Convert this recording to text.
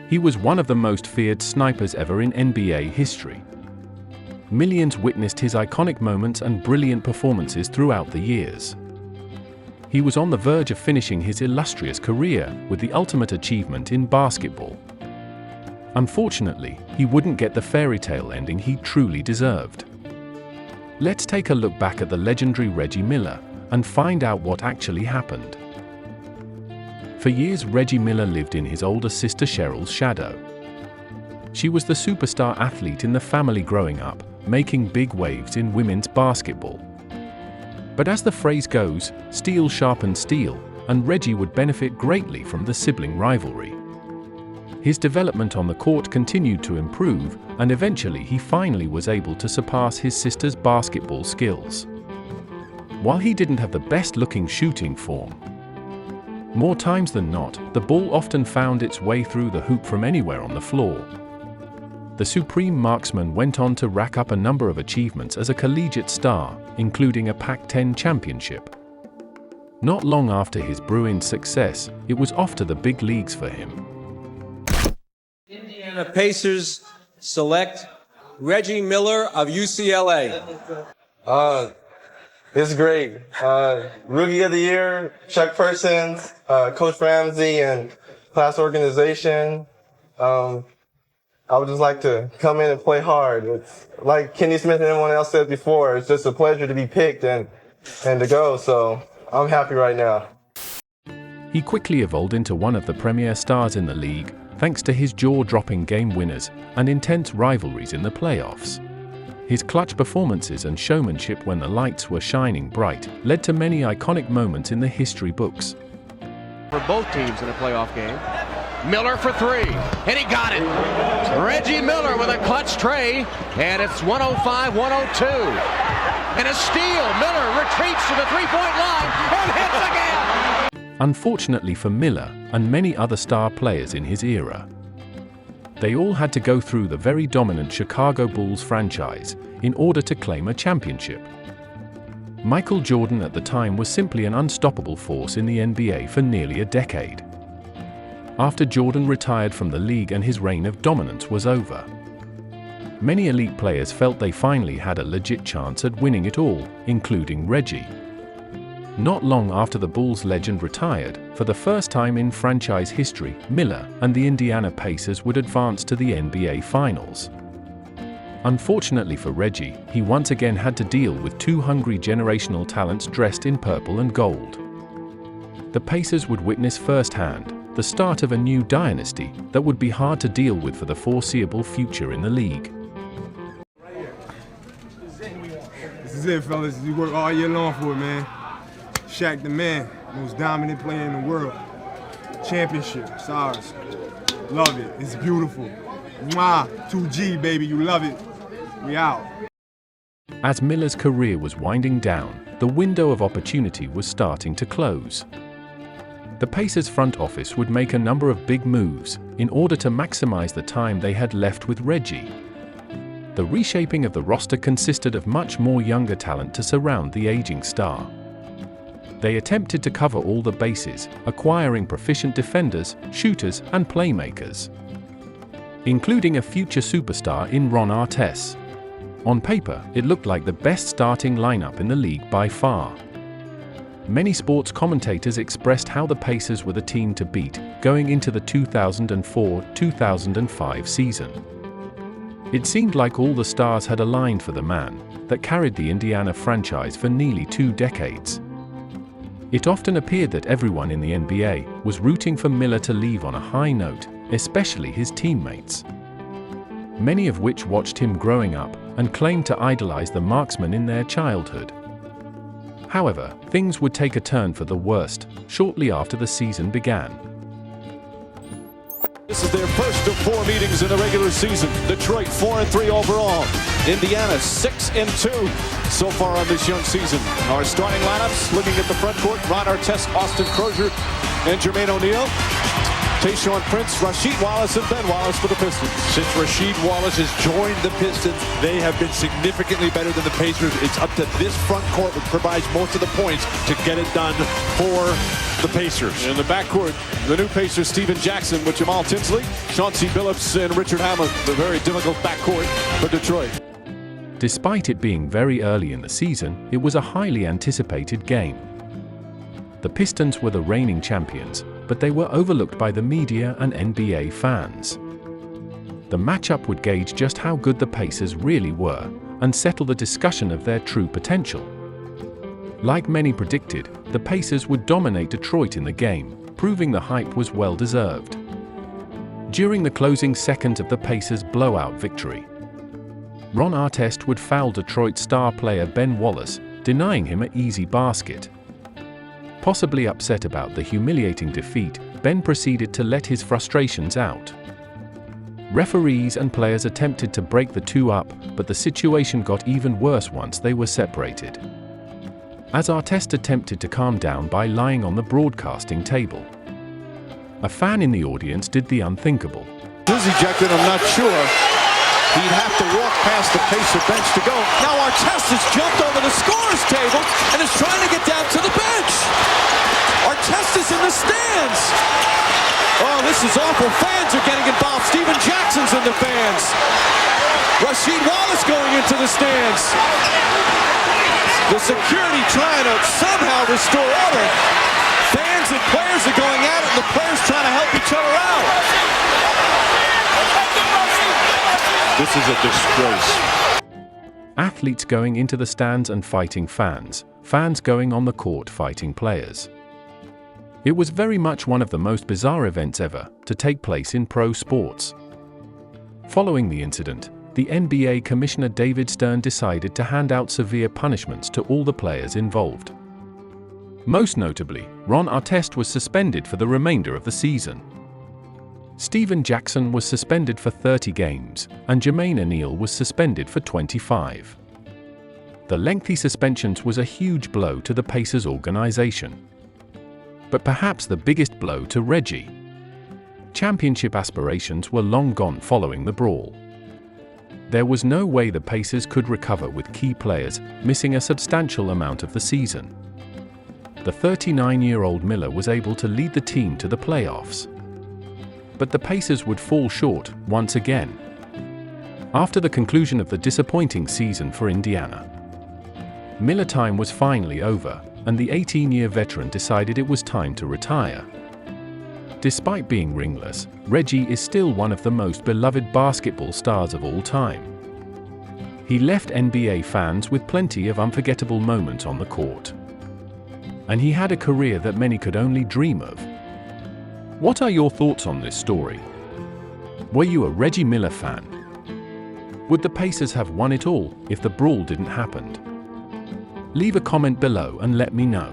He was one of the most feared snipers ever in NBA history. Millions witnessed his iconic moments and brilliant performances throughout the years. He was on the verge of finishing his illustrious career with the ultimate achievement in basketball. Unfortunately, he wouldn't get the fairy tale ending he truly deserved. Let's take a look back at the legendary Reggie Miller and find out what actually happened. For years, Reggie Miller lived in his older sister Cheryl's shadow. She was the superstar athlete in the family growing up, making big waves in women's basketball. But as the phrase goes, steel sharpens steel, and Reggie would benefit greatly from the sibling rivalry. His development on the court continued to improve, and eventually he finally was able to surpass his sister's basketball skills. While he didn't have the best-looking shooting form, more times than not, the ball often found its way through the hoop from anywhere on the floor. The supreme marksman went on to rack up a number of achievements as a collegiate star, including a Pac-10 championship. Not long after his Bruins success, it was off to the big leagues for him. Indiana Pacers select Reggie Miller of UCLA. It's great. Rookie of the Year, Chuck Persons, Coach Ramsey, and class organization. I would just like to come in and play hard. It's like Kenny Smith and everyone else said before, it's just a pleasure to be picked and to go, so I'm happy right now. He quickly evolved into one of the premier stars in the league, thanks to his jaw-dropping game winners and intense rivalries in the playoffs. His clutch performances and showmanship when the lights were shining bright led to many iconic moments in the history books. For both teams in a playoff game. Miller for three, and he got it. Reggie Miller with a clutch tray, and it's 105-102. And a steal. Miller retreats to the three-point line and hits again. Unfortunately for Miller and many other star players in his era, they all had to go through the very dominant Chicago Bulls franchise in order to claim a championship. Michael Jordan at the time was simply an unstoppable force in the NBA for nearly a decade. After Jordan retired from the league and his reign of dominance was over, many elite players felt they finally had a legit chance at winning it all, including Reggie. Not long after the Bulls legend retired, for the first time in franchise history, Miller and the Indiana Pacers would advance to the NBA Finals. Unfortunately for Reggie, he once again had to deal with two hungry generational talents dressed in purple and gold. The Pacers would witness firsthand the start of a new dynasty that would be hard to deal with for the foreseeable future in the league. This is it, fellas. You work all year long for it, man. Shaq the man, most dominant player in the world. Championship, it's ours. Love it, it's beautiful. Mwah, 2G, baby, you love it. We out. As Miller's career was winding down, the window of opportunity was starting to close. The Pacers front office would make a number of big moves in order to maximize the time they had left with Reggie. The reshaping of the roster consisted of much more younger talent to surround the aging star. They attempted to cover all the bases, acquiring proficient defenders, shooters, and playmakers, including a future superstar in Ron Artest. On paper, it looked like the best starting lineup in the league by far. Many sports commentators expressed how the Pacers were the team to beat going into the 2004-2005 season. It seemed like all the stars had aligned for the man that carried the Indiana franchise for nearly 2 decades. It often appeared that everyone in the NBA was rooting for Miller to leave on a high note, especially his teammates, many of which watched him growing up and claimed to idolize the marksman in their childhood. However, things would take a turn for the worst shortly after the season began. This is their first of 4 meetings in the regular season. Detroit 4-3 overall. Indiana 6-2 so far on this young season. Our starting lineups, looking at the front court, Ron Artest, Austin Crozier, and Jermaine O'Neal. Tayshaun Prince, Rasheed Wallace, and Ben Wallace for the Pistons. Since Rasheed Wallace has joined the Pistons, they have been significantly better than the Pacers. It's up to this front court, which provides most of the points, to get it done for the Pacers. In the backcourt, the new Pacers, Steven Jackson with Jamal Tinsley, Chauncey Billups, and Richard Hamlet. The very difficult backcourt for Detroit. Despite it being very early in the season, it was a highly anticipated game. The Pistons were the reigning champions, but they were overlooked by the media and NBA fans. The matchup would gauge just how good the Pacers really were and settle the discussion of their true potential. Like many predicted, the Pacers would dominate Detroit in the game, proving the hype was well-deserved. During the closing seconds of the Pacers' blowout victory, Ron Artest would foul Detroit star player Ben Wallace, denying him an easy basket. Possibly upset about the humiliating defeat, Ben proceeded to let his frustrations out. Referees and players attempted to break the two up, but the situation got even worse once they were separated. As Artest attempted to calm down by lying on the broadcasting table, a fan in the audience did the unthinkable. Who's ejected? I'm not sure. He'd have to walk past the Pacer bench to go. Now Artest has jumped over the scorer's table and is trying to get down to the bench. Artest is in the stands. Oh, this is awful. Fans are getting involved. Steven Jackson's in the fans. Rasheed Wallace going into the stands. The security trying to somehow restore order. Fans and players are going at it, and the players trying to help each other out. This is a disgrace. Athletes going into the stands and fighting fans, fans going on the court fighting players. It was very much one of the most bizarre events ever to take place in pro sports. Following the incident, the NBA Commissioner David Stern decided to hand out severe punishments to all the players involved. Most notably, Ron Artest was suspended for the remainder of the season. Steven Jackson was suspended for 30 games, and Jermaine O'Neal was suspended for 25. The lengthy suspensions was a huge blow to the Pacers organization. But perhaps the biggest blow to Reggie. Championship aspirations were long gone following the brawl. There was no way the Pacers could recover with key players missing a substantial amount of the season. The 39-year-old Miller was able to lead the team to the playoffs. But the Pacers would fall short once again. After the conclusion of the disappointing season for Indiana, Miller time was finally over, and the 18-year veteran decided it was time to retire. Despite being ringless, Reggie is still one of the most beloved basketball stars of all time. He left NBA fans with plenty of unforgettable moments on the court. And he had a career that many could only dream of. What are your thoughts on this story? Were you a Reggie Miller fan? Would the Pacers have won it all if the brawl didn't happen? Leave a comment below and let me know.